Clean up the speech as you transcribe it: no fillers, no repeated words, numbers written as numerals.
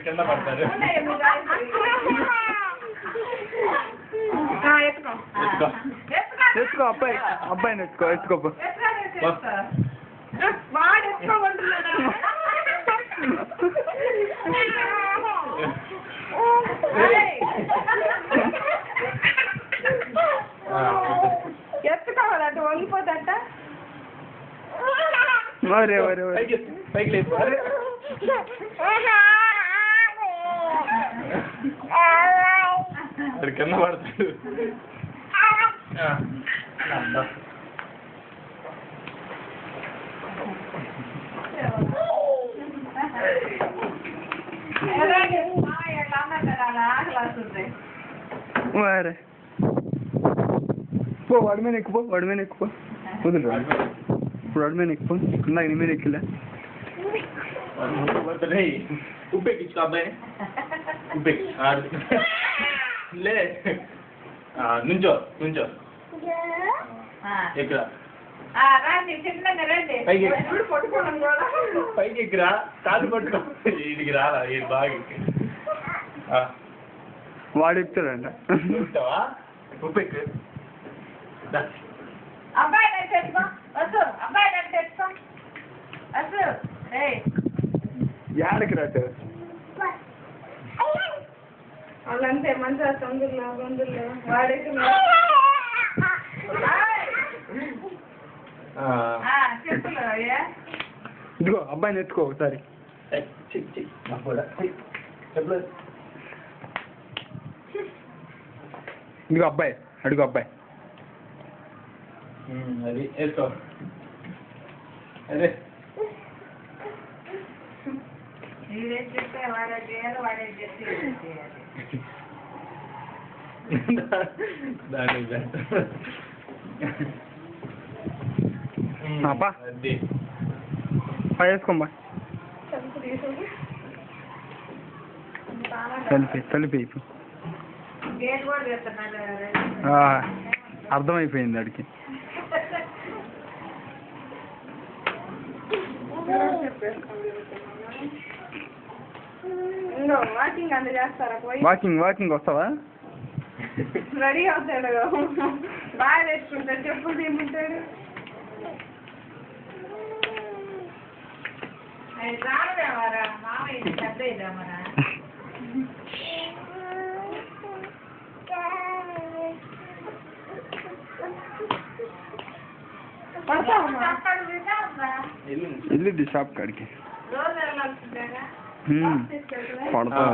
కింద పడతారు. ఎత్తుకో అబ్బాయిని ఎత్తుకో వాడు ఎత్తుకోమంటున్నాడు. ఎత్తుకోవాలంట వంగిపోదట. పైకి లేదు అది కింద పడతాడు. పో వాడి మీద ఎక్కువ వదిలి ఇప్పుడు వాడి మీద ఎక్కువ ఇందాక నీ మీద ఎక్కిలే. ఉప్పెక్కించుకో అబ్బాయి ఉప్పెక్కి లే నుంచో ఎక్కడ పైకి ఎక్కిరా కాలు పట్టుకో ఇదికి రాలా ఇది బాగా వాడు ఎక్కుతాడంట. ఉప్పెక్కు యాడకి రాట వాళ్ళంతే మంచిగా తొందరలో వాడేసి ఇదిగో అబ్బాయిని ఎత్తుకో ఒకసారి. ఇదిగో అబ్బాయి అడుగు అబ్బాయి అది వేసుకో. అదే వేసుకోమ్మా తలిపి అర్థమైపోయింది అడికి. వాకింగ్ వస్తావా? రెడీ అవుతాడు బాగా తెచ్చుకుంటాడు చెప్పులు తీముంటాడు. వెళ్ళిద్ది షాప్ కాడికి పడతా.